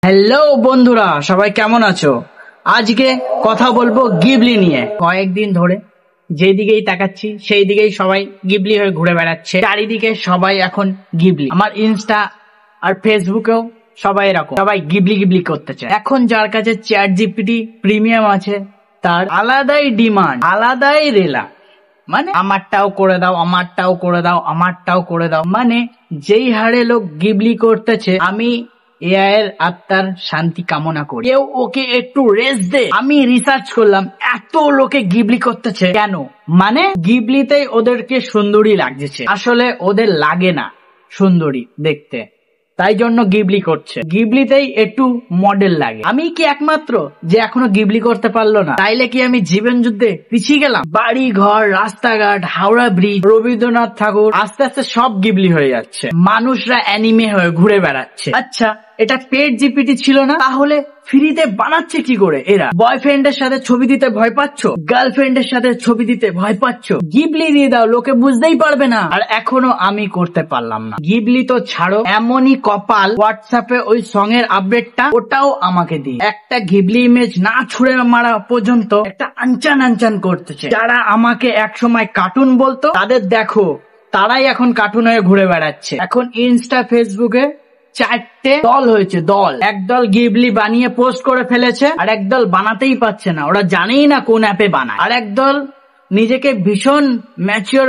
Hello বন্ধুরা, সবাই কেমন আছো? আজকে কথা বলবো গিবলি নিয়ে। কয়েকদিন ধরে যেদিকেই তাকাচ্ছি সেই দিকেই সবাই গিবলি হয়ে ঘুরে বেড়াচ্ছে। চারিদিকে সবাই এখন গিবলি। আমার ইনস্টা আর ফেসবুকেও সবাই এরকম, সবাই গিবলি গিবলি করতেছে। এখন যার কাছে চ্যাট জিপিটি প্রিমিয়াম আছে তার আলাদাই ডিমান্ড, আলাদাই রেলা। মানে আমারটাও করে দাও, আমারটাও করে দাও, আমারটাও করে দাও। মানে যেই হারে লোক গিবলি করতেছে, আমি এআই এর আত্মার শান্তি কামনা করি। কেউ ওকে একটু রেস্ট দে। আমি রিসার্চ করলাম, এত লোকে গিবলি করতেছে কেন? মানে গিবলিতেই ওদেরকে সুন্দরী লাগছে, আসলে ওদের লাগে না সুন্দরী দেখতে, তাই জন্য গিবলি করছে। গিবলিতেই একটু মডেল লাগে। আমি কি একমাত্র যে এখনো গিবলি করতে পারলো না? তাইলে কি আমি জীবন যুদ্ধে পিছিয়ে গেলাম? বাড়ি ঘর, রাস্তাঘাট, হাওড়া ব্রিজ, রবীন্দ্রনাথ ঠাকুর আস্তে আস্তে সব গিবলি হয়ে যাচ্ছে। মানুষরা অ্যানিমে হয়ে ঘুরে বেড়াচ্ছে। আচ্ছা, এটা পেড জিপিটি ছিল না? তাহলে ফ্রিতে বানাচ্ছে কি করে এরা? বয়ফ্রেন্ডের সাথে ছবি দিতে ভয় পাচ্ছ, গার্লফ্রেন্ডের সাথে ছবি দিতে ভয় পাচ্ছ, গিবলি দিয়ে দাও, লোকে বুঝতেই পারবে না। আর এখনো আমি করতে পারলাম না। গিবলি তো ছাড়ো, এমনই কপাল হোয়াটসঅ্যাপে ওই সং এর আপডেটটা ওটাও আমাকে দিই। একটা গিবলি ইমেজ না ছুড়ে মারা পর্যন্ত একটা আনচান আনচান করতেছে। যারা আমাকে একসময় কার্টুন বলতো তাদের দেখো, তারাই এখন কার্টুন হয়ে ঘুরে বেড়াচ্ছে। এখন ইনস্টা ফেসবুকে 4টে দল হয়েছে, দল। একদল গিবলি বানিয়ে পোস্ট করে ফেলেছে, আর একদল বানাতেই পারছে না, ওরা জানেই না কোন অ্যাপে বানায়। আর একদল নিজেকে ভীষণ ম্যাচিওর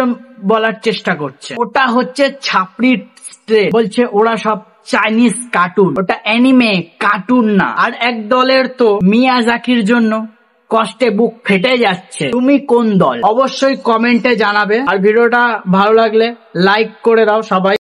বলার চেষ্টা করছে। ওটা হচ্ছে ছাপড়ির স্ট্রে, বলছে ওরা সব চাইনিজ কার্টুন, ওটা অ্যানিমে কার্টুন না। আর এক দলের তো মিয়াজাকির জন্য কষ্টে বুক ফেটে যাচ্ছে। তুমি কোন দল? অবশ্যই কমেন্টে জানাবে। আর ভিডিওটা ভালো লাগলে লাইক করে দাও সবাই।